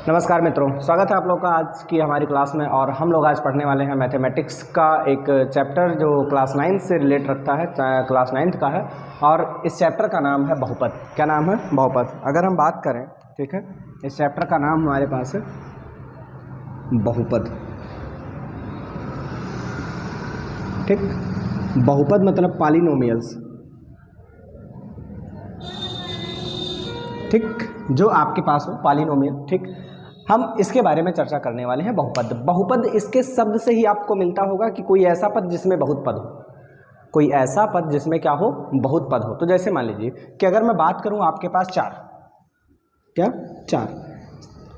नमस्कार मित्रों, स्वागत है आप लोग का आज की हमारी क्लास में। और हम लोग आज पढ़ने वाले हैं मैथमेटिक्स का एक चैप्टर जो क्लास 9 से रिलेट रखता है, क्लास 9th का है। और इस चैप्टर का नाम है बहुपद। क्या नाम है? बहुपद। अगर हम बात करें, ठीक है, इस चैप्टर का नाम हमारे पास है बहुपद। ठीक, बहुपद मतलब पॉलिनोमियल्स। ठीक, जो आपके पास हो पॉलिनोमियल। ठीक, हम इसके बारे में चर्चा करने वाले हैं। बहुपद, बहुपद इसके शब्द से ही आपको मिलता होगा कि कोई ऐसा पद जिसमें बहुत पद हो, कोई ऐसा पद जिसमें क्या हो, बहुत पद हो। तो जैसे मान लीजिए कि अगर मैं बात करूं, आपके पास चार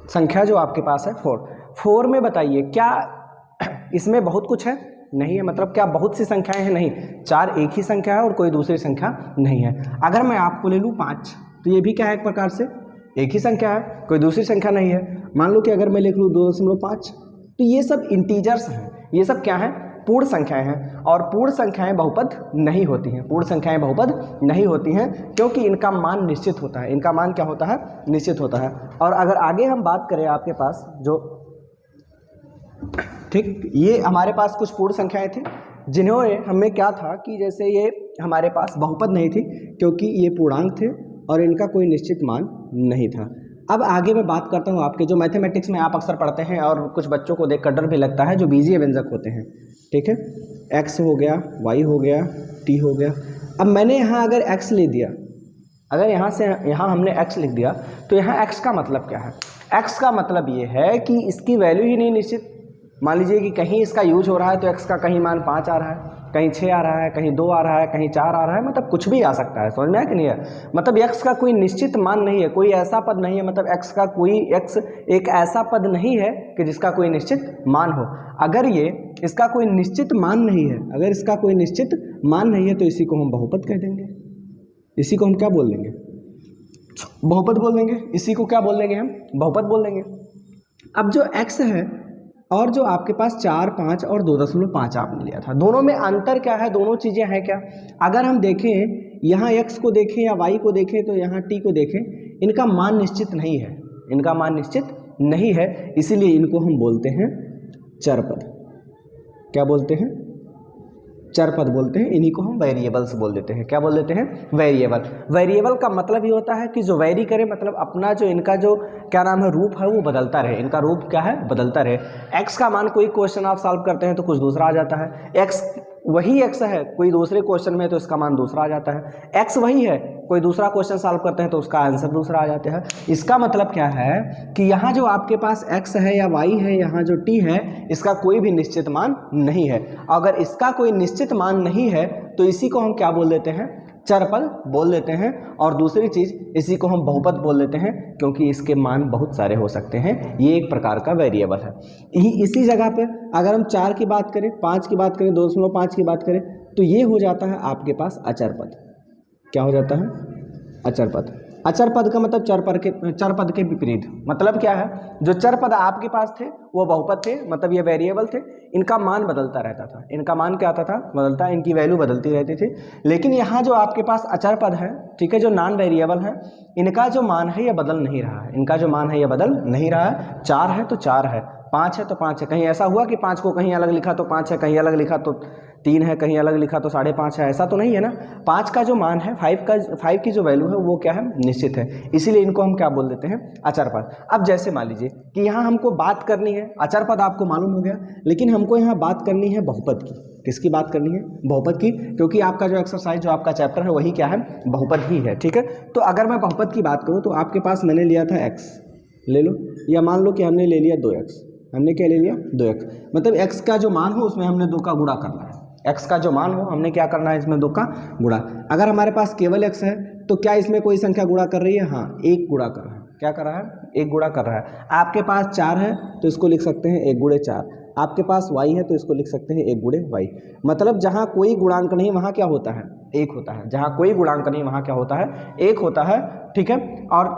संख्या जो आपके पास है 4 में बताइए क्या इसमें बहुत कुछ है? नहीं है। मतलब क्या बहुत सी संख्याएं हैं? नहीं, 4 एक ही संख्या है और कोई दूसरी संख्या नहीं है। अगर मैं आपको ले लूँ 5, तो ये भी क्या है, एक प्रकार से एक ही संख्या है, कोई दूसरी संख्या नहीं है। मान लो कि अगर मैं लिख लूँ 2.5, तो ये सब इंटीजर्स हैं, ये सब क्या हैं, पूर्ण संख्याएं हैं। और पूर्ण संख्याएं बहुपद नहीं होती हैं, पूर्ण संख्याएं बहुपद नहीं होती हैं, क्योंकि इनका मान निश्चित होता है। इनका मान क्या होता है? निश्चित होता है। और अगर आगे हम बात करें आपके पास जो, ठीक, ये हमारे पास कुछ पूर्ण संख्याएं थी जिन्होंने हमें क्या था कि जैसे ये हमारे पास बहुपद नहीं थी क्योंकि ये पूर्णांक थे और इनका कोई निश्चित मान नहीं था। अब आगे मैं बात करता हूँ आपके जो मैथमेटिक्स में आप अक्सर पढ़ते हैं और कुछ बच्चों को देखकर डर भी लगता है, जो बीजीय व्यंजक होते हैं। ठीक है, x हो गया, y हो गया, t हो गया। अब मैंने यहाँ अगर x ले दिया, अगर यहाँ से यहाँ हमने x लिख दिया, तो यहाँ x का मतलब क्या है? x का मतलब ये है कि इसकी वैल्यू ही नहीं निश्चित। मान लीजिए कि कहीं इसका यूज हो रहा है तो x का कहीं मान 5 आ रहा है, कहीं 6 आ रहा है, कहीं 2 आ रहा है, कहीं 4 आ रहा है, मतलब कुछ भी आ सकता है। समझ में आया कि नहीं है? मतलब x का कोई निश्चित मान नहीं है, कोई ऐसा पद नहीं है। मतलब x का कोई x एक ऐसा पद नहीं है कि जिसका कोई निश्चित मान हो। अगर ये इसका कोई निश्चित मान नहीं है, अगर इसका कोई निश्चित मान नहीं है, तो इसी को हम बहुपद कह देंगे। इसी को हम क्या बोल देंगे? बहुपद बोल देंगे। इसी को क्या बोल देंगे? हम बहुपद बोल देंगे। अब जो x है और जो आपके पास 4, 5 और 2.5 आपने लिया था, दोनों में अंतर क्या है? दोनों चीज़ें हैं क्या? अगर हम देखें, यहाँ x को देखें या y को देखें, तो यहाँ t को देखें, इनका मान निश्चित नहीं है, इनका मान निश्चित नहीं है। इसीलिए इनको हम बोलते हैं चरपद। क्या बोलते हैं? चरपद बोलते हैं। इन्हीं को हम वेरिएबल्स बोल देते हैं। क्या बोल देते हैं? वेरिएबल। वेरिएबल का मतलब ये होता है कि जो वेरी करे, मतलब अपना जो इनका जो क्या नाम है, रूप है, वो बदलता रहे। इनका रूप क्या है? बदलता रहे। x का मान कोई क्वेश्चन आप सॉल्व करते हैं तो कुछ दूसरा आ जाता है, x वही x है, कोई दूसरे क्वेश्चन में तो इसका मान दूसरा आ जाता है। x वही है, कोई दूसरा क्वेश्चन सॉल्व करते हैं तो उसका आंसर दूसरा आ जाता है। इसका मतलब क्या है कि यहाँ जो आपके पास x है या y है, यहाँ जो t है, इसका कोई भी निश्चित मान नहीं है। अगर इसका कोई निश्चित मान नहीं है तो इसी को हम क्या बोल देते हैं? चरपद बोल देते हैं। और दूसरी चीज़, इसी को हम बहुपद बोल देते हैं क्योंकि इसके मान बहुत सारे हो सकते हैं। ये एक प्रकार का वेरिएबल है। इसी जगह पे अगर हम 4 की बात करें, 5 की बात करें, 2.5 की बात करें, तो ये हो जाता है आपके पास अचरपद। क्या हो जाता है? अचरपद। अचरपद का मतलब चरपद के विपरीत। मतलब क्या है? जो चरपद आपके पास थे वो बहुपद थे, मतलब ये वेरिएबल थे, इनका मान बदलता रहता था। इनका मान क्या आता था? बदलता, इनकी वैल्यू बदलती रहती थी। लेकिन यहाँ जो आपके पास अचरपद है, ठीक है, जो नॉन वेरिएबल है, इनका जो मान है ये बदल नहीं रहा है। इनका जो मान है ये बदल नहीं रहा है। 4 है तो 4 है, 5 है तो 5 है। कहीं ऐसा हुआ कि 5 को कहीं अलग लिखा तो 5 है, कहीं अलग लिखा तो 3 है, कहीं अलग लिखा तो 5.5 है, ऐसा तो नहीं है ना। 5 का जो मान है, 5 की जो वैल्यू है वो क्या है? निश्चित है। इसीलिए इनको हम क्या बोल देते हैं? अचरपद। अब जैसे मान लीजिए कि यहाँ हमको बात करनी है, अचरपद आपको मालूम हो गया, लेकिन हमको यहाँ बात करनी है बहुपद की। किसकी बात करनी है? बहुपद की, क्योंकि आपका जो एक्सरसाइज, जो आपका चैप्टर है, वही क्या है? बहुपद ही है। ठीक है, तो अगर मैं बहुपद की बात करूँ तो आपके पास मैंने लिया था x, ले लो, या मान लो कि हमने ले लिया 2x। हमने क्या ले लिया? 2x। मतलब x का जो मान हो उसमें हमने 2 का गुणा करना है। x का जो मान हो हमने क्या करना है? इसमें 2 का गुणा। अगर हमारे पास केवल x है तो क्या इसमें कोई संख्या गुणा कर रही है? हाँ, 1 गुणा कर रहा है। क्या कर रहा है? 1 गुणा कर रहा है। आपके पास 4 है तो इसको लिख सकते हैं 1 गुणे 4। आपके पास y है तो इसको लिख सकते हैं 1 गुणे y। मतलब जहाँ कोई गुणांक नहीं वहाँ क्या होता है? 1 होता है। जहाँ कोई गुणांक नहीं वहाँ क्या होता है? 1 होता है। ठीक है, और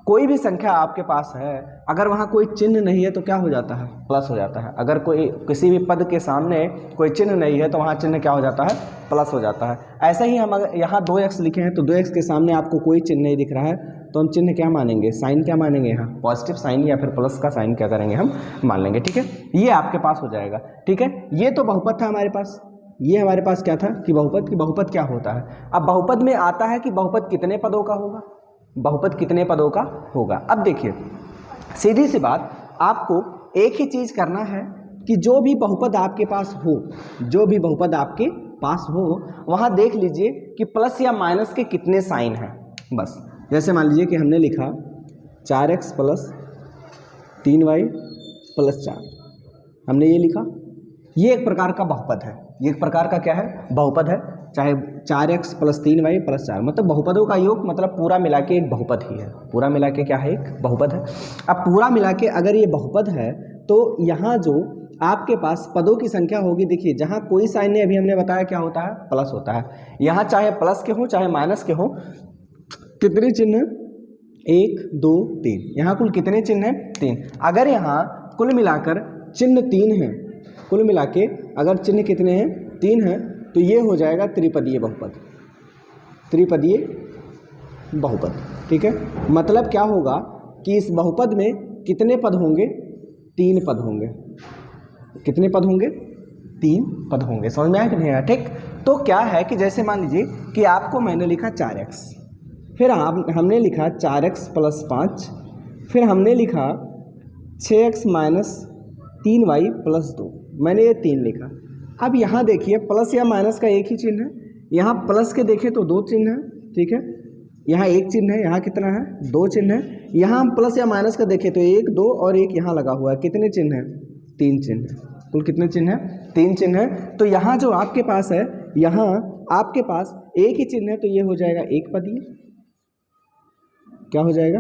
कोई भी संख्या आपके पास है, अगर वहाँ कोई चिन्ह नहीं है तो क्या हो जाता है? प्लस हो जाता है। अगर कोई किसी भी पद के सामने कोई चिन्ह नहीं है तो वहाँ चिन्ह क्या हो जाता है? प्लस हो जाता है। ऐसे ही हम अगर यहाँ 2x लिखे हैं तो 2x के सामने आपको कोई चिन्ह नहीं दिख रहा है तो हम चिन्ह क्या मानेंगे, साइन क्या मानेंगे, यहाँ पॉजिटिव साइन या फिर प्लस का साइन क्या करेंगे हम मान लेंगे। ठीक है, ये आपके पास हो जाएगा। ठीक है, ये तो बहुपद था हमारे पास। ये हमारे पास क्या था कि बहुपद, की बहुपद क्या होता है। अब बहुपद में आता है कि बहुपद कितने पदों का होगा, बहुपद कितने पदों का होगा। अब देखिए सीधी सी बात, आपको एक ही चीज़ करना है कि जो भी बहुपद आपके पास हो, जो भी बहुपद आपके पास हो, वहाँ देख लीजिए कि प्लस या माइनस के कितने साइन हैं बस। जैसे मान लीजिए कि हमने लिखा 4x प्लस 3y प्लस 4, हमने ये लिखा, ये एक प्रकार का बहुपद है। ये एक प्रकार का क्या है, बहुपद है। चाहे 4x प्लस 3y प्लस 4, मतलब बहुपदों का योग, मतलब पूरा मिला के एक बहुपद ही है। पूरा मिला के क्या है, एक बहुपद है। अब पूरा मिला के अगर ये बहुपद है तो यहाँ जो आपके पास पदों की संख्या होगी, देखिए जहाँ कोई साइन नहीं, अभी हमने बताया क्या होता है, प्लस होता है। यहाँ चाहे प्लस के हो चाहे माइनस के हो, कितने चिन्ह हैं, 1 2 3, यहाँ कुल कितने चिन्ह हैं, 3। अगर यहाँ कुल मिलाकर चिन्ह 3 हैं, कुल मिला के अगर चिन्ह कितने हैं, 3 हैं, तो ये हो जाएगा त्रिपदीय बहुपद, त्रिपदीय बहुपद। ठीक है, मतलब क्या होगा कि इस बहुपद में कितने पद होंगे, 3 पद होंगे। कितने पद होंगे, 3 पद होंगे। समझ में आया कि नहीं आया। ठीक, तो क्या है कि जैसे मान लीजिए कि आपको मैंने लिखा 4x, फिर हमने लिखा 4x प्लस 5, फिर हमने लिखा 6x माइनस 3y प्लस 2, मैंने ये 3 लिखा। अब यहाँ देखिए प्लस या माइनस का एक ही चिन्ह है, यहाँ प्लस के देखें तो 2 चिन्ह है। ठीक है, यहाँ एक चिन्ह है, यहाँ कितना है, 2 चिन्ह है। यहाँ हम प्लस या माइनस का देखें तो 1 2 और एक यहाँ लगा हुआ है, कितने चिन्ह है, 3 चिन्ह है। कुल कितने चिन्ह है, 3 चिन्ह है। तो यहाँ जो आपके पास है, यहाँ आपके पास एक ही चिन्ह है, तो ये हो जाएगा एक पदीय। क्या हो जाएगा,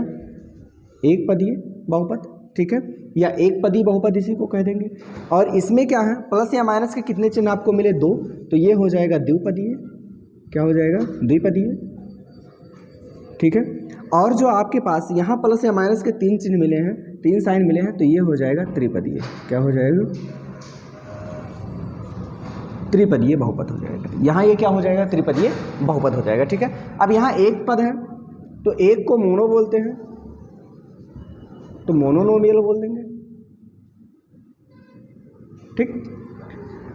एक पदीय बहुपद। ठीक है, या एक पदी बहुपद इसी को कह देंगे। और इसमें क्या है, प्लस या माइनस के कितने चिन्ह आपको मिले, 2, तो ये हो जाएगा द्विपदीय। क्या हो जाएगा, द्विपदीय। ठीक है, और जो आपके पास यहाँ प्लस या माइनस के 3 चिन्ह मिले हैं, 3 साइन मिले हैं, तो ये हो जाएगा त्रिपदीय। क्या हो जाएगा, त्रिपदीय बहुपद हो जाएगा। यहाँ ये क्या हो जाएगा, त्रिपदीय बहुपद हो जाएगा। ठीक है, अब यहाँ एक पद है तो एक को मोनो बोलते हैं, तो मोनोनोमियल बोल देंगे। ठीक,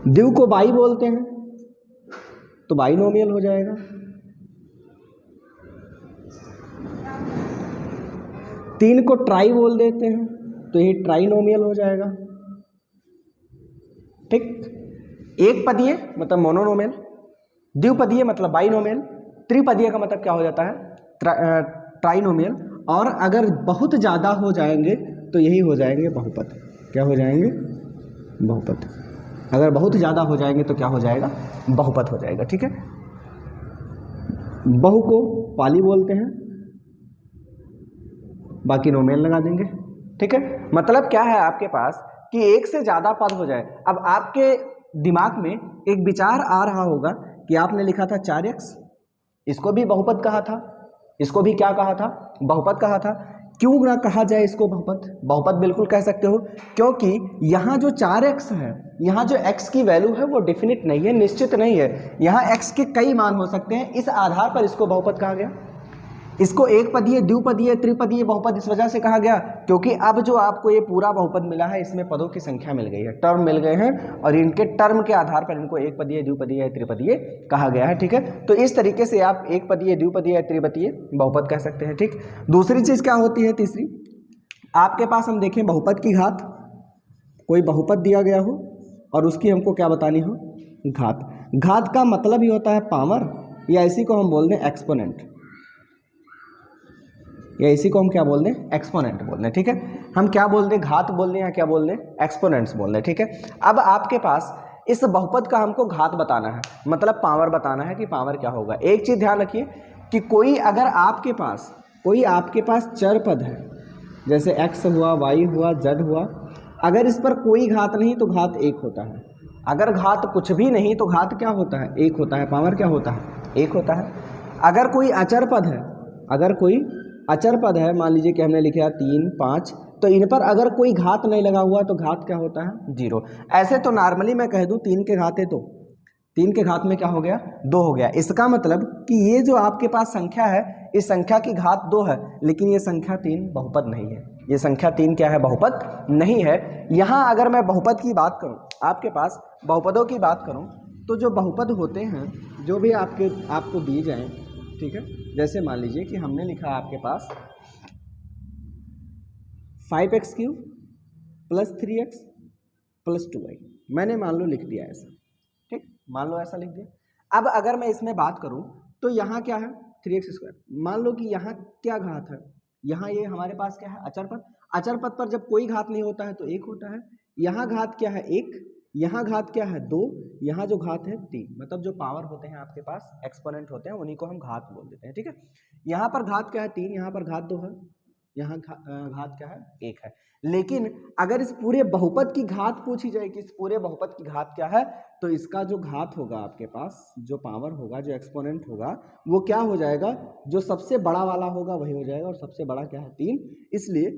द्वि को बाई बोलते हैं तो बाइनोमियल हो जाएगा। तीन को ट्राई बोल देते हैं तो ये ट्राइनोमियल हो जाएगा। ठीक, एक पदीय मतलब मोनोनोमियल, द्विपदीय मतलब बाइनोमियल, त्रिपदीय का मतलब क्या हो जाता है, ट्राइनोमियल। और अगर बहुत ज़्यादा हो जाएंगे तो यही हो जाएंगे बहुपद। क्या हो जाएंगे, बहुपद। अगर बहुत ज़्यादा हो जाएंगे तो क्या हो जाएगा, बहुपद हो जाएगा। ठीक है, बहु को पाली बोलते हैं, बाकी नोमियल लगा देंगे। ठीक है, मतलब क्या है आपके पास कि एक से ज़्यादा पद हो जाए। अब आपके दिमाग में एक विचार आ रहा होगा कि आपने लिखा था 4x, इसको भी बहुपद कहा था, इसको भी क्या कहा था, बहुपद कहा था। क्यों ना कहा जाए इसको बहुपद, बहुपद बिल्कुल कह सकते हो, क्योंकि यहाँ जो 4x है, यहाँ जो x की वैल्यू है वो डेफिनिट नहीं है, निश्चित नहीं है। यहाँ x के कई मान हो सकते हैं, इस आधार पर इसको बहुपद कहा गया। इसको एक पदीय, द्विपदीय, त्रिपदीय बहुपद इस वजह से कहा गया क्योंकि अब जो आपको ये पूरा बहुपद मिला है, इसमें पदों की संख्या मिल गई है, टर्म मिल गए हैं, और इनके टर्म के आधार पर इनको एक पदीय, द्विपदीय या त्रिपदीय कहा गया है। ठीक है, तो इस तरीके से आप एक पदीय, द्विपदीय या त्रिपदीय बहुपद कह सकते हैं। ठीक, दूसरी चीज़ क्या होती है, तीसरी, आपके पास हम देखें बहुपद की घात, कोई बहुपद दिया गया हो और उसकी हमको क्या बतानी हो, घात। घात का मतलब ही होता है पावर, या इसी को हम बोल दें एक्सपोनेंट, या इसी को हम क्या बोल दें, एक्सपोनेंट बोल दें। ठीक है, हम क्या बोल दें, घात बोल दें या क्या बोल दें, एक्सपोनेंट्स बोल दें। ठीक है, अब आपके पास इस बहुपद का हमको घात बताना है, मतलब पावर बताना है कि पावर क्या होगा। एक चीज़ ध्यान रखिए कि कोई अगर आपके पास चर पद है, जैसे x हुआ, y हुआ, z हुआ, अगर इस पर कोई घात नहीं तो घात 1 होता है। अगर घात कुछ भी नहीं तो घात क्या होता है, 1 होता है। पावर क्या होता है, 1 होता है। अगर कोई अचर पद है, अगर कोई अचर पद है, मान लीजिए कि हमने लिखा 3 5, तो इन पर अगर कोई घात नहीं लगा हुआ तो घात क्या होता है, 0। ऐसे तो नॉर्मली मैं कह दूं 3 के घात है तो 3 के घात में क्या हो गया 2 हो गया। इसका मतलब कि ये जो आपके पास संख्या है इस संख्या की घात 2 है, लेकिन ये संख्या 3 बहुपद नहीं है। ये संख्या 3 क्या है बहुपद नहीं है। यहाँ अगर मैं बहुपद की बात करूँ, आपके पास बहुपदों की बात करूँ, तो जो बहुपद होते हैं जो भी आपको दिए जाएं, ठीक है, जैसे मान लीजिए कि हमने लिखा है आपके पास 5x³ + 3x + 2y, मैंने मान लो लिख दिया ऐसा, ठीक, मान लो ऐसा लिख दिया। अब अगर मैं इसमें बात करूं तो यहाँ क्या है 3x², मान लो कि यहाँ क्या घात है, यहाँ ये हमारे पास क्या है अचर पद। अचर पद पर जब कोई घात नहीं होता है तो 1 होता है। यहाँ घात क्या है 1, यहाँ घात क्या है 2, यहाँ जो घात है 3, मतलब जो पावर होते हैं आपके पास एक्सपोनेंट होते हैं उन्हीं को हम घात बोल देते हैं, ठीक है। यहाँ पर घात क्या है 3, यहाँ पर घात 2 है, यहाँ घात क्या है 1 है। लेकिन अगर इस पूरे बहुपद की घात पूछी जाए कि इस पूरे बहुपद की घात क्या है, तो इसका जो घात होगा आपके पास, जो पावर होगा, जो एक्सपोनेंट होगा, वो क्या हो जाएगा, जो सबसे बड़ा वाला होगा वही हो जाएगा, और सबसे बड़ा क्या है 3। इसलिए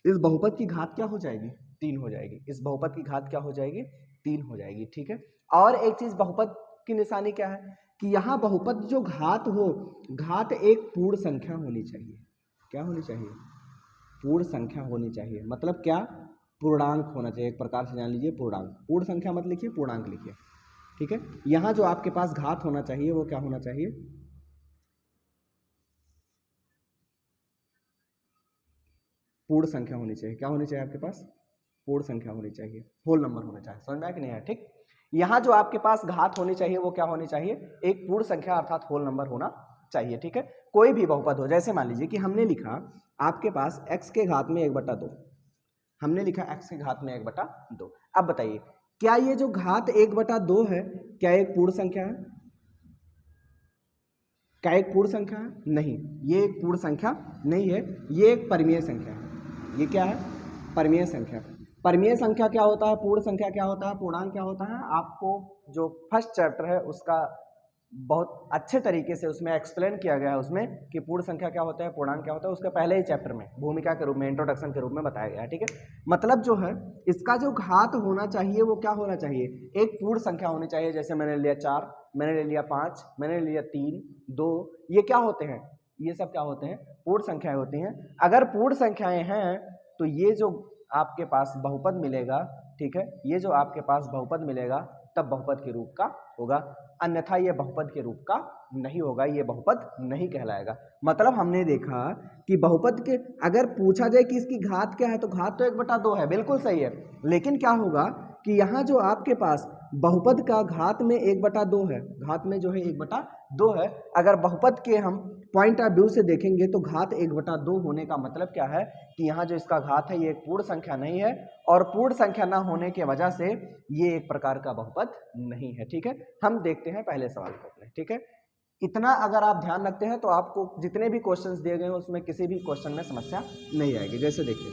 इस बहुपद की घात क्या हो जाएगी 3 हो जाएगी। इस बहुपद की घात क्या हो जाएगी 3 हो जाएगी, ठीक है। और एक चीज बहुपद की निशानी क्या है कि यहाँ बहुपद जो घात हो, घात एक पूर्ण संख्या होनी चाहिए। क्या होनी चाहिए पूर्ण संख्या होनी चाहिए, मतलब क्या पूर्णांक होना चाहिए, एक प्रकार से जान लीजिए पूर्णांक। पूर्ण संख्या मत लिखिए, पूर्णांक लिखिए, ठीक है। यहाँ जो आपके पास घात होना चाहिए वो क्या होना चाहिए पूर्ण संख्या होनी चाहिए। क्या होनी चाहिए आपके पास पूर्ण संख्या होनी चाहिए, होल नंबर होना चाहिए। समझ में आया कि नहीं है, ठीक। यहाँ जो आपके पास घात होनी चाहिए वो क्या होनी चाहिए एक पूर्ण संख्या अर्थात होल नंबर होना चाहिए, ठीक है। कोई भी बहुपद हो, जैसे मान लीजिए कि हमने लिखा आपके पास x के घात में 1/2, हमने लिखा x के घात में 1/2। अब बताइए क्या ये जो घात 1/2 है क्या एक पूर्ण संख्या है, क्या एक पूर्ण संख्या है? नहीं, ये एक पूर्ण संख्या नहीं है, ये एक परिमेय संख्या है। ये क्या है परिमेय संख्या। परिमेय संख्या क्या होता है, पूर्ण संख्या क्या होता है, पूर्णांक क्या होता है, आपको जो फर्स्ट चैप्टर है उसका बहुत अच्छे तरीके से उसमें एक्सप्लेन किया गया है उसमें कि पूर्ण संख्या क्या होता है, पूर्णांक क्या होता है, उसके पहले ही चैप्टर में भूमिका के रूप में, इंट्रोडक्शन के रूप में बताया गया है, ठीक है। मतलब जो है इसका जो घात होना चाहिए वो क्या होना चाहिए एक पूर्ण संख्या होनी चाहिए। जैसे मैंने लिया 4, मैंने ले लिया 5, मैंने लिया 3, 2, ये क्या होते हैं, ये सब क्या होते हैं पूर्ण संख्याएं होती हैं। अगर पूर्ण संख्याएं हैं तो ये जो आपके पास बहुपद मिलेगा, ठीक है, ये जो आपके पास बहुपद मिलेगा तब बहुपद के रूप का होगा, अन्यथा ये बहुपद के रूप का नहीं होगा, ये बहुपद नहीं कहलाएगा। मतलब हमने देखा कि बहुपद के अगर पूछा जाए कि इसकी घात क्या है तो घात तो 1/2 है, बिल्कुल सही है। लेकिन क्या होगा कि यहाँ जो आपके पास बहुपद का घात में 1/2 है, घात में जो है 1/2 है। अगर बहुपद के हम पॉइंट ऑफ व्यू से देखेंगे तो घात 1/2 होने का मतलब क्या है कि यहाँ जो इसका घात है ये एक पूर्ण संख्या नहीं है, और पूर्ण संख्या ना होने के वजह से ये एक प्रकार का बहुपद नहीं है, ठीक है। हम देखते हैं पहले सवाल को अपने, ठीक है। इतना अगर आप ध्यान रखते हैं तो आपको जितने भी क्वेश्चंस दिए गए हैं उसमें किसी भी क्वेश्चन में समस्या नहीं आएगी। जैसे देखिए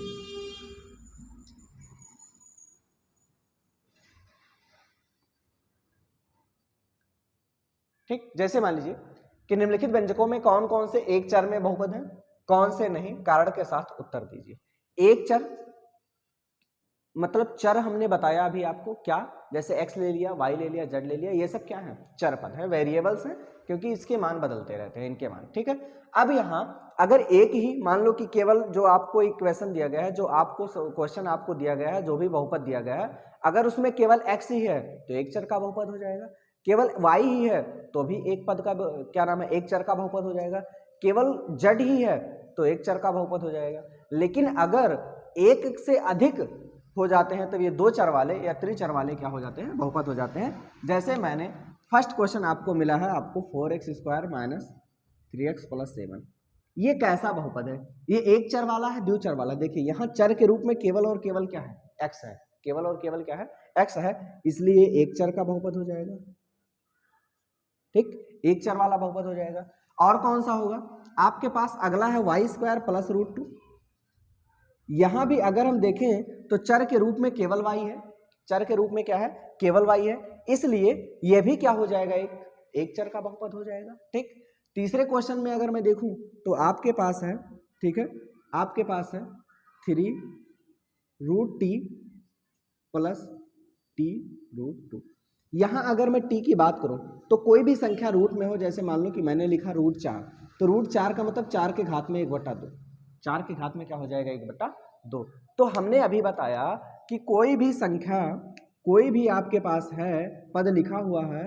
ठीक, जैसे मान लीजिए कि निम्नलिखित व्यंजकों में कौन कौन से एक चर में बहुपद हैं, कौन से नहीं, कारण के साथ उत्तर दीजिए। एक चर मतलब चर हमने बताया अभी आपको क्या, जैसे x ले लिया, y ले लिया, z ले लिया, ये सब क्या है चर पद है, वेरिएबल्स हैं, क्योंकि इसके मान बदलते रहते हैं, इनके मान, ठीक है। अब यहाँ अगर एक ही मान लो कि केवल जो आपको एक क्वेश्चन दिया गया है, जो आपको क्वेश्चन आपको दिया गया है, जो भी बहुपद दिया गया है, अगर उसमें केवल x ही है तो एक चर का बहुपद हो जाएगा, केवल y ही है तो भी एक पद का क्या नाम है एक चर का बहुपद हो जाएगा, केवल z ही है तो एक चर का बहुपद हो जाएगा। लेकिन अगर एक से अधिक हो जाते हैं तो ये दो चर वाले या त्रिचर वाले क्या हो जाते हैं बहुपद हो जाते हैं। जैसे मैंने फर्स्ट क्वेश्चन आपको मिला है, आपको 4x² - 3x + 7, ये कैसा बहुपद है, ये एक चर वाला है द्विचर वाला। देखिए यहाँ चर के रूप में केवल और केवल क्या है x है, केवल और केवल क्या है x है, इसलिए एक चर का बहुपद हो जाएगा, ठीक, एक चर वाला बहुपद हो जाएगा। और कौन सा होगा आपके पास अगला है y² + √2। यहां भी अगर हम देखें तो चर के रूप में केवल y है, चर के रूप में क्या है केवल y है, इसलिए यह भी क्या हो जाएगा एक चर का बहुपद हो जाएगा, ठीक। तीसरे क्वेश्चन में अगर मैं देखूं तो आपके पास है, ठीक है, आपके पास है 3√t + t√2। यहाँ अगर मैं t की बात करूँ तो कोई भी संख्या रूट में हो, जैसे मान लो कि मैंने लिखा √4, तो √4 का मतलब 4 के घात में 1/2, 4 के घात में क्या हो जाएगा 1/2। तो हमने अभी बताया कि कोई भी संख्या, कोई भी आपके पास है पद लिखा हुआ है,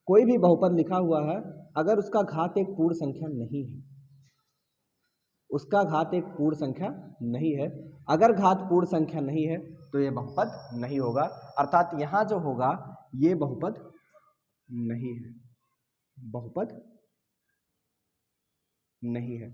कोई भी बहुपद लिखा हुआ है, अगर उसका घात एक पूर्ण संख्या नहीं है, उसका घात एक पूर्ण संख्या नहीं है, अगर घात पूर्ण संख्या नहीं है तो ये बहुपद नहीं होगा, अर्थात यहाँ जो होगा ये बहुपद नहीं है, बहुपद नहीं है।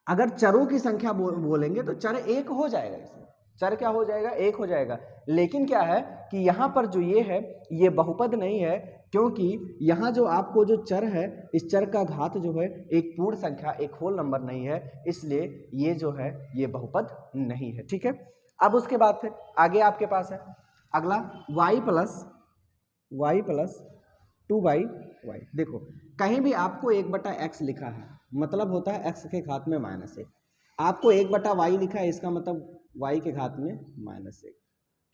अगर चरों की संख्या बोलेंगे तो चर एक हो जाएगा, इसमें चर क्या हो जाएगा, एक हो जाएगा। लेकिन क्या है कि यहाँ पर जो ये है ये बहुपद नहीं है, क्योंकि यहाँ जो आपको जो चर है, इस चर का घात जो है एक पूर्ण संख्या, एक होल नंबर नहीं है, इसलिए ये जो है ये बहुपद नहीं है। ठीक है, अब उसके बाद फिर आगे आपके पास है अगला y प्लस 2y। देखो कहीं भी आपको 1/x लिखा है, मतलब होता है x के घात में -1, आपको 1/y लिखा है, इसका मतलब y के घात में -1।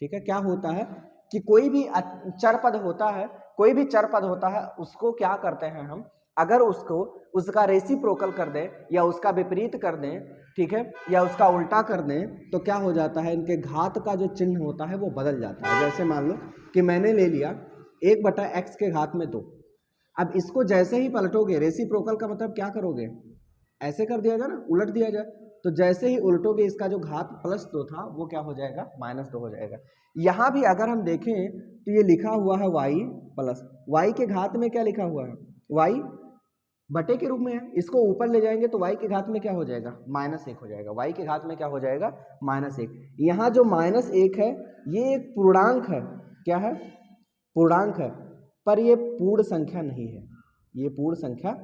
ठीक है, क्या होता है कि कोई भी चर पद होता है, कोई भी चर पद होता है, उसको क्या करते हैं हम, अगर उसको उसका रेसिप्रोकल कर दें या उसका विपरीत कर दें, ठीक है, या उसका उल्टा कर दें, तो क्या हो जाता है, इनके घात का जो चिन्ह होता है वो बदल जाता है। जैसे मान लो कि मैंने ले लिया 1/x के घात में 2, अब इसको जैसे ही पलटोगे, रेसिप्रोकल का मतलब क्या करोगे, ऐसे कर दिया जाए ना, उलट दिया जाए, तो जैसे ही उल्टोगे इसका जो घात +2 था वो क्या हो जाएगा, -2 हो जाएगा। यहाँ भी अगर हम देखें तो ये लिखा हुआ है y प्लस, y के घात में क्या लिखा हुआ है, y बटे के रूप में है, इसको ऊपर ले जाएंगे तो y के घात में क्या हो जाएगा, -1 हो जाएगा, y के घात में क्या हो जाएगा, -1। यहाँ जो -1 है ये एक पूर्णांक है, क्या है, पूर्णांक है, पर ये पूर्ण संख्या नहीं है, ये पूर्ण संख्या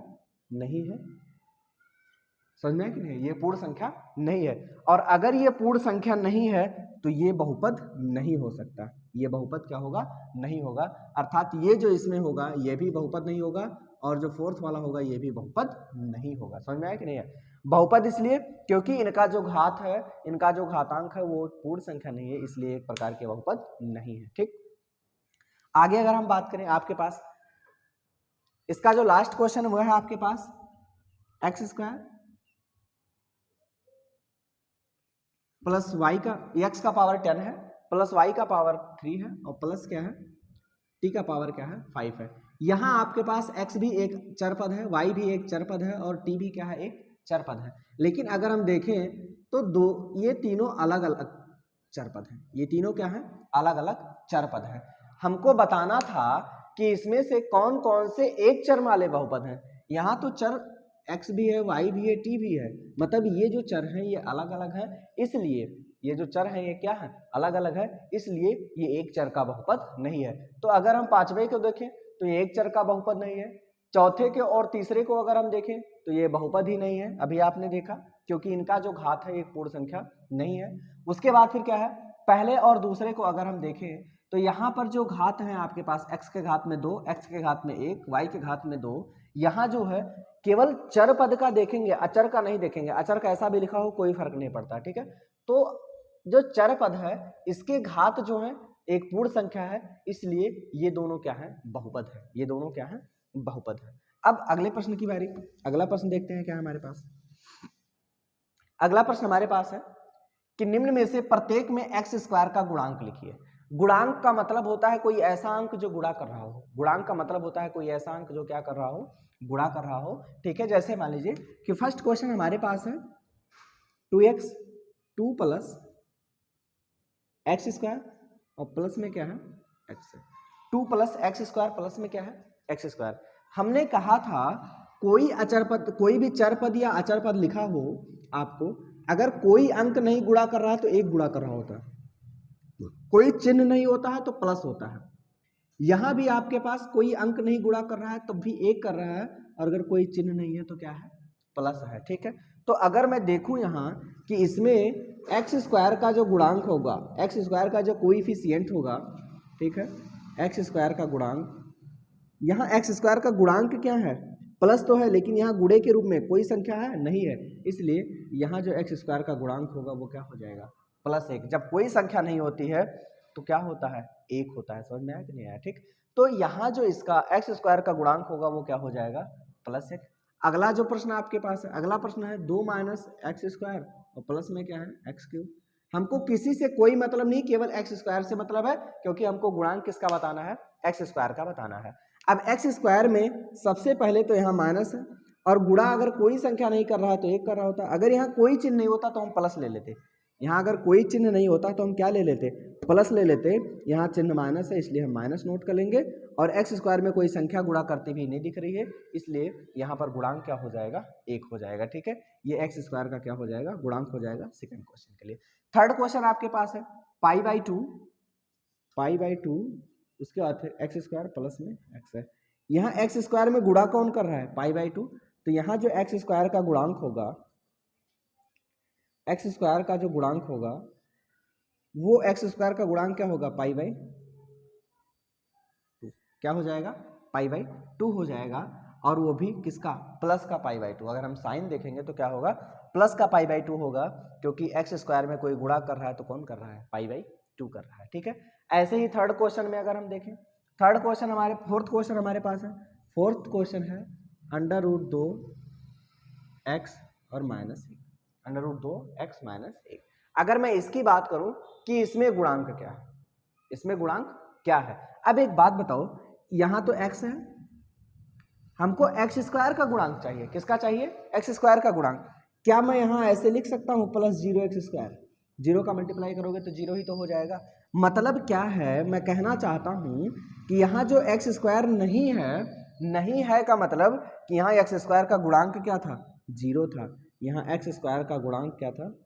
नहीं है, समझ में आया कि नहीं, ये पूर्ण संख्या नहीं है। और अगर ये पूर्ण संख्या नहीं है तो ये बहुपद नहीं हो सकता, ये बहुपद क्या होगा, नहीं होगा, अर्थात ये जो इसमें होगा ये भी बहुपद नहीं होगा, और जो फोर्थ वाला होगा ये भी बहुपद नहीं होगा। समझ में आया कि नहीं है, बहुपद इसलिए क्योंकि इनका जो घात है, इनका जो घातांक है वो पूर्ण संख्या नहीं है, इसलिए एक प्रकार के बहुपद नहीं है। ठीक, आगे अगर हम बात करें आपके पास इसका जो लास्ट क्वेश्चन वो है आपके पास x² प्लस y का, x का पावर 10 है, प्लस y का पावर 3 है, और प्लस क्या है, t का पावर क्या है, 5 है। यहाँ आपके पास x भी एक चर पद है, y भी एक चर पद है, और t भी क्या है, एक चर पद है। लेकिन अगर हम देखें तो ये तीनों अलग अलग चर पद हैं, ये तीनों क्या है, अलग अलग चर पद है। हमको बताना था कि इसमें से कौन कौन से एक चर वाले बहुपद हैं। यहाँ तो चर x भी है, y भी है, t भी है, मतलब ये जो चर हैं ये अलग अलग है, इसलिए ये जो चर है ये क्या है, अलग अलग है, इसलिए ये एक चर का बहुपद नहीं है। तो अगर हम पांचवें को देखें तो ये एक चर का बहुपद नहीं है, चौथे के और तीसरे को अगर हम देखें तो ये बहुपद ही नहीं है, अभी आपने देखा, क्योंकि इनका जो घात है एक पूर्ण संख्या नहीं है। उसके बाद फिर क्या है, पहले और दूसरे को अगर हम देखें तो यहाँ पर जो घात है आपके पास x के घात में 2, x के घात में 1, y के घात में 2, यहाँ जो है केवल चर पद का देखेंगे, अचर का नहीं देखेंगे, अचर का ऐसा भी लिखा हो कोई फर्क नहीं पड़ता। ठीक है, तो जो चर पद है इसके घात जो है एक पूर्ण संख्या है, इसलिए ये दोनों क्या है, बहुपद है, ये दोनों क्या है, बहुपद है। अब अगले प्रश्न की बारी, अगला प्रश्न देखते हैं क्या है हमारे पास। अगला प्रश्न हमारे पास है कि निम्न में से प्रत्येक में x² का गुणांक लिखिए। गुणांक का मतलब होता है कोई ऐसा अंक जो गुणा कर रहा हो, गुणांक का मतलब होता है कोई ऐसा अंक जो क्या कर रहा हो, गुणा कर रहा हो। ठीक है, जैसे मान लीजिए कि फर्स्ट क्वेश्चन हमारे पास है 2x 2 प्लस x² और प्लस में क्या है, x है, 2 प्लस x² प्लस में क्या है, x²। हमने कहा था कोई अचर पद, कोई भी चर पद या अचर पद लिखा हो आपको, अगर कोई अंक नहीं गुणा कर रहा है तो एक गुणा कर रहा होता है, कोई चिन्ह नहीं होता है तो प्लस होता है। यहां भी आपके पास कोई अंक नहीं गुणा कर रहा है तब भी एक कर रहा है, और अगर कोई चिन्ह नहीं है तो क्या है, प्लस है। ठीक है, तो अगर मैं देखूं यहाँ कि इसमें x² का जो गुणांक होगा, x² का जो कोएफिशिएंट होगा, ठीक है, x² का गुणांक, यहाँ x² का गुणांक क्या है, प्लस तो है, लेकिन यहाँ गुणे के रूप में कोई संख्या है नहीं है, इसलिए यहाँ जो x² का गुणांक होगा वो क्या हो जाएगा, +1। जब कोई संख्या नहीं होती है तो क्या होता है, 1 होता है। समझ में आया कि नहीं आया? ठीक, तो यहाँ जो इसका एक्स स्क्वायर का गुणांक होगा वो क्या हो जाएगा? +1। अगला जो प्रश्न आपके पास है, अगला प्रश्न है 2 माइनस एक्स स्क्वायर और प्लस में क्या है एक्स क्यूब। हमको किसी से कोई मतलब नहीं, केवल एक्स स्क्वायर से मतलब है, क्योंकि हमको गुणांक किसका बताना है? एक्स स्क्वायर का बताना है। अब एक्स स्क्वायर में सबसे पहले तो यहाँ माइनस है, और गुणा अगर कोई संख्या नहीं कर रहा है तो 1 कर रहा होता। अगर यहाँ कोई चिन्ह नहीं होता तो हम प्लस ले लेते। यहाँ अगर कोई चिन्ह नहीं होता तो हम क्या ले लेते? प्लस ले लेते। यहाँ चिन्ह माइनस है इसलिए हम माइनस नोट कर लेंगे, और एक्स स्क्वायर में कोई संख्या गुणा करती हुई नहीं दिख रही है, इसलिए यहाँ पर गुणांक क्या हो जाएगा? 1 हो जाएगा। ठीक है, ये एक्स स्क्वायर का क्या हो जाएगा? गुणांक हो जाएगा सेकंड क्वेश्चन के लिए। थर्ड क्वेश्चन आपके पास है पाई बाई टू, उसके बाद फिर एक्स स्क्वायर प्लस में एक्स है। यहाँ एक्स स्क्वायर में गुणा कौन कर रहा है? Pi by two. तो यहाँ जो एक्स स्क्वायर का गुणांक होगा, एक्स स्क्वायर का जो गुणांक होगा वो एक्स स्क्वायर का गुणांक क्या होगा? Pi by two. क्या हो जाएगा? पाई बाई टू हो जाएगा, और वो भी किसका? प्लस का पाई बाई टू। अगर हम साइन देखेंगे तो क्या होगा? प्लस का पाई बाई टू होगा, क्योंकि एक्स स्क्वायर में कोई गुणा कर रहा है तो कौन कर रहा है? पाई बाई टू कर रहा है। ठीक है, ऐसे ही थर्ड क्वेश्चन में अगर हम देखें, थर्ड क्वेश्चन हमारे, फोर्थ क्वेश्चन हमारे पास है। फोर्थ क्वेश्चन है √2x और -1, √2x -1। अगर मैं इसकी बात करूं कि इसमें गुणांक क्या है, इसमें गुणांक क्या है? अब एक बात बताओ, यहां तो x है, हमको एक्स स्क्वायर का गुणांक चाहिए। किसका चाहिए? एक्स स्क्वायर का गुणांक। क्या मैं यहां ऐसे लिख सकता हूं +0x²? 0 का मल्टीप्लाई करोगे तो 0 ही तो हो जाएगा। मतलब क्या है, मैं कहना चाहता हूं कि यहाँ जो एक्स स्क्वायर नहीं है का मतलब कि यहाँ एक्स स्क्वायर का गुणांक क्या था? 0 था। यहाँ एक्स स्क्वायर का गुणांक क्या था?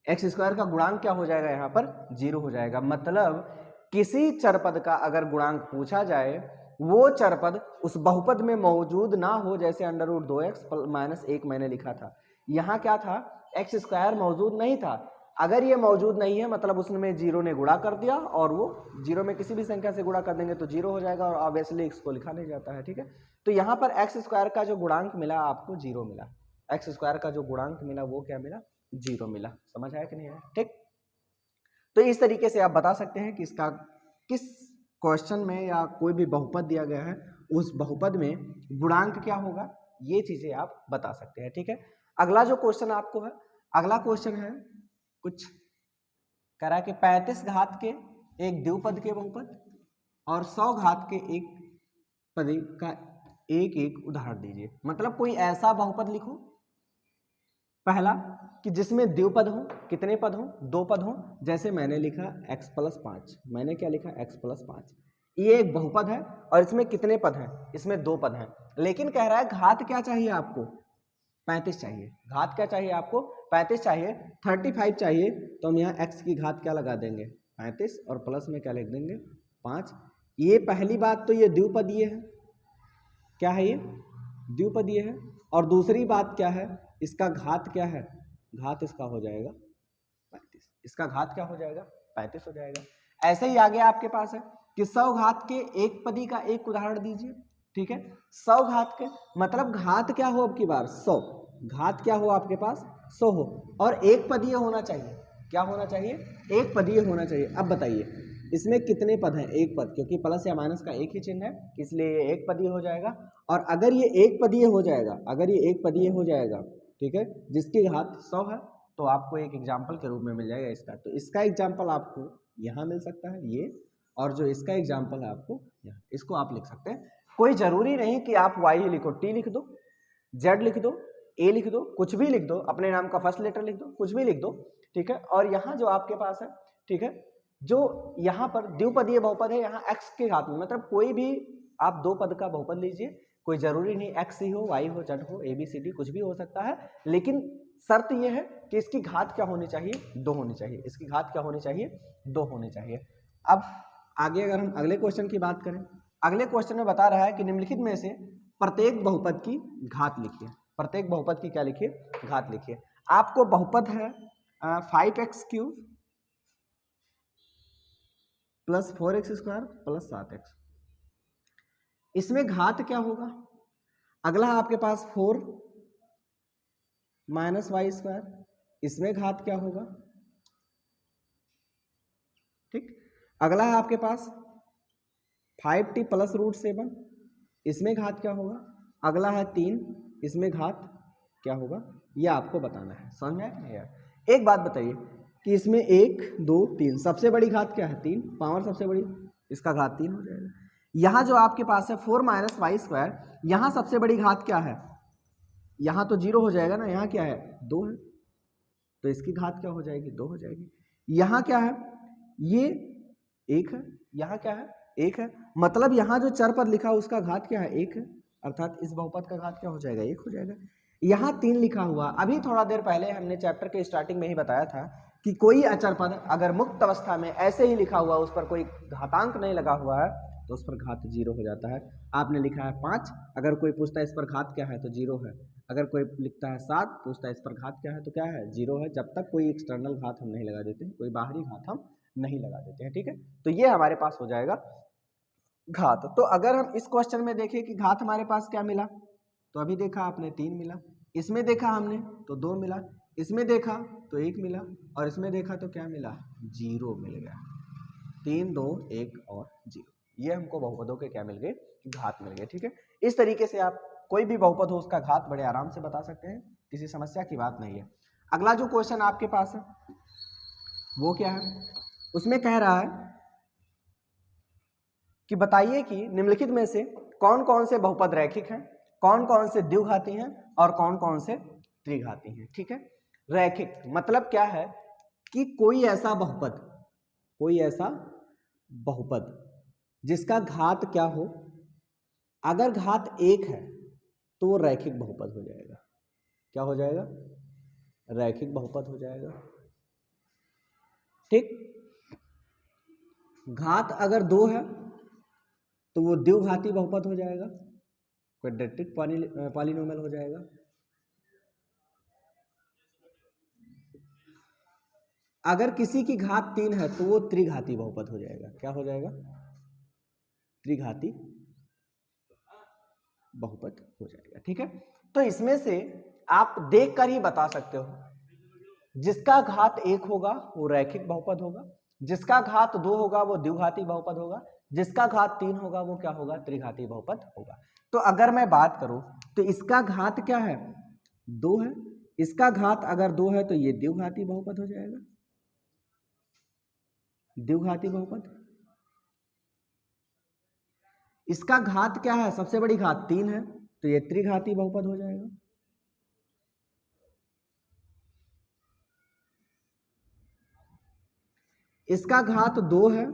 एक्स स्क्वायर का गुणांक क्या हो जाएगा? यहाँ पर 0 हो जाएगा। मतलब किसी चरपद का अगर गुणांक पूछा जाए, वो चरपद उस बहुपद में मौजूद ना हो, जैसे √2x -1 मैंने लिखा था, यहाँ क्या था? एक्स स्क्वायर मौजूद नहीं था। अगर ये मौजूद नहीं है मतलब उसमें 0 ने गुणा कर दिया, और वो 0 में किसी भी संख्या से गुणा कर देंगे तो 0 हो जाएगा, और ऑब्वियसली इसको लिखा नहीं जाता है। ठीक है, तो यहाँ पर एक्स स्क्वायर का जो गुणांक मिला आपको 0 मिला। एक्स स्क्वायर का जो गुणांक मिला वो क्या मिला? 0 मिला। समझ आया कि नहीं आया? ठीक, तो इस तरीके से आप बता सकते हैं कि इसका किस क्वेश्चन में या कोई भी बहुपद दिया गया है उस बहुपद में गुणांक क्या होगा, ये चीजें आप बता सकते हैं। ठीक है, अगला जो क्वेश्चन आपको है, अगला क्वेश्चन है कुछ कह रहा है कि 35 घात के एक द्विपद के बहुपद और 100 घात के एक पद का एक एक उदाहरण दीजिए। मतलब कोई ऐसा बहुपद लिखो पहला कि जिसमें द्विपद हो। कितने पद हो? 2 पद हो। जैसे मैंने लिखा x+5, मैंने क्या लिखा? x+5। ये एक बहुपद है और इसमें कितने पद हैं? इसमें 2 पद हैं। लेकिन कह रहा है घात क्या चाहिए आपको? 35 चाहिए। घात क्या चाहिए आपको? 35 चाहिए। 35 चाहिए तो हम यहाँ x की घात क्या लगा देंगे? 35, और प्लस में क्या लिख देंगे? 5। ये पहली बात तो ये द्विपदीय है। क्या है ये? द्विपदीय है। और दूसरी बात क्या है? इसका घात क्या है? घात इसका हो जाएगा 35। इसका घात क्या हो जाएगा? 35 हो जाएगा। ऐसे ही आगे आपके पास है कि 100 घात के एक पदी का एक उदाहरण दीजिए। ठीक है, 100 घात के मतलब घात क्या हो? अब की बार 100 घात क्या हो आपके पास? 100 हो, और एक पदीय होना चाहिए। क्या होना चाहिए? एक पदीय होना चाहिए। अब बताइए इसमें कितने पद हैं? एक पद, क्योंकि प्लस या माइनस का एक ही चिन्ह है इसलिए ये एक पदीय हो जाएगा। और अगर ये एक पदीय हो जाएगा, अगर ये एक पदीय हो जाएगा, ठीक है, जिसकी घात 100 है, तो आपको एक एग्जाम्पल के रूप में मिल जाएगा इसका। तो इसका एग्जाम्पल आपको यहाँ मिल सकता है ये, और जो इसका एग्जाम्पल है आपको यहाँ, इसको आप लिख सकते हैं। कोई जरूरी नहीं कि आप y ही लिखो, t लिख दो, z लिख दो, a लिख दो, कुछ भी लिख दो, अपने नाम का फर्स्ट लेटर लिख दो, कुछ भी लिख दो। ठीक है, और यहाँ जो आपके पास है, ठीक है, जो यहाँ पर द्विपदीय बहुपद है, यहाँ x के घात में, मतलब कोई भी आप 2 पद का बहुपद लीजिए, कोई जरूरी नहीं x ही हो, y हो, z हो, ABCD कुछ भी हो सकता है, लेकिन शर्त यह है कि इसकी घात क्या होनी चाहिए? 2 होनी चाहिए। इसकी घात क्या होनी चाहिए? 2 होनी चाहिए। अब आगे अगर हम अगले क्वेश्चन की बात करें, अगले क्वेश्चन में बता रहा है कि निम्नलिखित में से प्रत्येक बहुपद की घात लिखिए। प्रत्येक बहुपद की क्या लिखिए? घात लिखिए। आपको बहुपद है 5x³ + 4x² + 7x। इसमें घात क्या होगा? अगला आपके पास 4 - y², इसमें घात क्या होगा, ठीक। अगला है आपके पास 5t प्लस रूट 7, इसमें घात क्या होगा। अगला है 3, इसमें घात क्या होगा, यह आपको बताना है। समझ में आया यार। एक बात बताइए कि इसमें 1 2 3 सबसे बड़ी घात क्या है 3, पावर सबसे बड़ी, इसका घात 3 हो जाएगा। यहाँ जो आपके पास है 4 माइनस वाई स्क्वायर, यहाँ सबसे बड़ी घात क्या है, यहाँ तो 0 हो जाएगा ना, यहाँ क्या है 2 है, तो इसकी घात क्या हो जाएगी 2 हो जाएगी। यहाँ क्या है, ये 1 है, यहाँ क्या है 1 है, मतलब यहाँ जो चर पद लिखा है उसका घात क्या है 1 है, अर्थात इस बहुपद का घात क्या हो जाएगा 1 हो जाएगा। यहाँ 3 लिखा हुआ, अभी थोड़ा देर पहले हमने चैप्टर के स्टार्टिंग में ही बताया था कि कोई अचर पद अगर मुक्त अवस्था में ऐसे ही लिखा हुआ, उस पर कोई घातांक नहीं लगा हुआ है, तो उस पर घात 0 हो जाता है। आपने लिखा है 5, अगर कोई पूछता है इस पर घात क्या है तो 0 है। अगर कोई लिखता है 7, पूछता है इस पर घात क्या है तो क्या है 0 है, जब तक कोई एक्सटर्नल घात हम नहीं लगा देते हैं, कोई बाहरी घात हम नहीं लगा देते हैं, ठीक है। तो ये हमारे पास हो जाएगा घात। तो अगर हम इस क्वेश्चन में देखें कि घात हमारे पास क्या मिला, तो अभी देखा आपने 3 मिला, इसमें देखा हमने तो 2 मिला, इसमें देखा तो 1 मिला, और इसमें देखा तो क्या मिला 0 मिल गया। 3 2 1 और 0, ये हमको बहुपदों के क्या मिल गए, घात मिल गए, ठीक है। इस तरीके से आप कोई भी बहुपद हो उसका घात बड़े आराम से बता सकते हैं, किसी समस्या की बात नहीं है। अगला जो क्वेश्चन आपके पास है वो क्या है, उसमें कह रहा है कि बताइए कि निम्नलिखित में से कौन कौन से बहुपद रैखिक हैं, कौन कौन से द्विघाती हैं और कौन कौन से त्रिघाती हैं, ठीक है। रैखिक मतलब क्या है कि कोई ऐसा बहुपद जिसका घात क्या हो, अगर घात 1 है तो वो रैखिक बहुपद हो जाएगा। क्या हो जाएगा, रैखिक बहुपद हो जाएगा, ठीक। घात अगर 2 है तो वो द्विघाती बहुपद हो जाएगा, क्वाड्रेटिक पॉलिनोमियल हो जाएगा। अगर किसी की घात 3 है तो वो त्रिघाती बहुपद हो जाएगा। क्या हो जाएगा, त्रिघाती बहुपद हो जाएगा, ठीक है। तो इसमें से आप देखकर ही बता सकते हो, जिसका घात 1 होगा वो रैखिक बहुपद होगा, जिसका घात 2 होगा वो द्विघाती बहुपद होगा, जिसका घात 3 होगा वो क्या होगा, त्रिघाती बहुपद होगा। तो अगर मैं बात करूं तो इसका घात क्या है 2 है, इसका घात अगर 2 है तो ये द्विघाती बहुपद हो जाएगा, द्विघाती बहुपद। इसका घात क्या है, सबसे बड़ी घात 3 है, तो ये त्रिघाती बहुपद हो जाएगा। इसका घात 2 है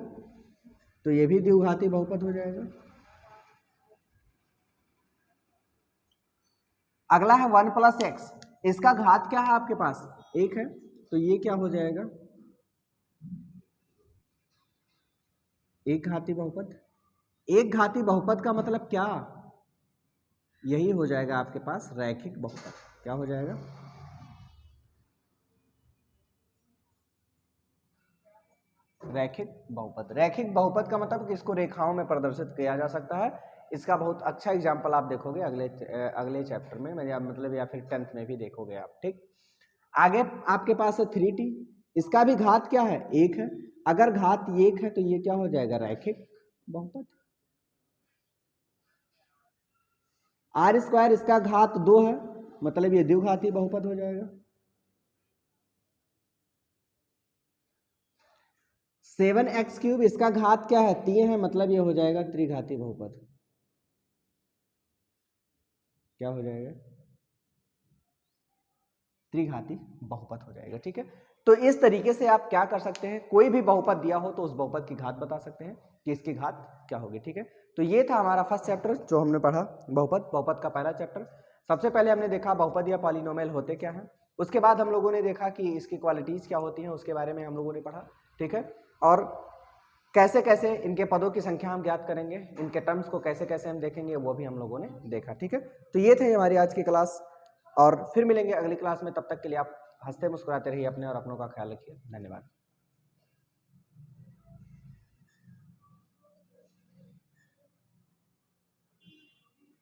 तो ये भी द्विघाती बहुपद हो जाएगा। अगला है 1 प्लस एक्स, इसका घात क्या है आपके पास 1 है, तो ये क्या हो जाएगा, एक घाती बहुपद। एक घाती बहुपद का मतलब क्या, यही हो जाएगा आपके पास रैखिक बहुपद। क्या हो जाएगा, रैखिक बहुपद। रैखिक बहुपद का मतलब कि इसको रेखाओं में प्रदर्शित किया जा सकता है। इसका बहुत अच्छा एग्जाम्पल आप देखोगे अगले चैप्टर में, मतलब या फिर 10th में भी देखोगे आप, ठीक। आगे आपके पास है 3t, इसका भी घात क्या है 1 है, अगर घात 1 है तो ये क्या हो जाएगा, रैखिक बहुपद। आर स्क्वायर, इसका घात 2 है, मतलब ये द्विघाती बहुपद हो जाएगा। 7x क्यूब, इसका घात क्या है 3 है, मतलब ये हो जाएगा त्रिघाती बहुपद। क्या हो जाएगा, त्रिघाती बहुपद हो जाएगा, ठीक है। तो इस तरीके से आप क्या कर सकते हैं, कोई भी बहुपद दिया हो तो उस बहुपद की घात बता सकते हैं कि इसकी घात क्या होगी, ठीक है। तो ये था हमारा फर्स्ट चैप्टर जो हमने पढ़ा, बहुपद का पहला चैप्टर। सबसे पहले हमने देखा बहुपद या पॉलिनोमियल होते क्या हैं, उसके बाद हम लोगों ने देखा कि इसकी क्वालिटीज क्या होती हैं, उसके बारे में हम लोगों ने पढ़ा, ठीक है। और कैसे कैसे इनके पदों की संख्या हम ज्ञात करेंगे, इनके टर्म्स को कैसे कैसे हम देखेंगे, वो भी हम लोगों ने देखा, ठीक है। तो ये थे हमारी आज की क्लास, और फिर मिलेंगे अगली क्लास में। तब तक के लिए आप हंसते मुस्कुराते रहिए, अपने और अपनों का ख्याल रखिए। धन्यवाद।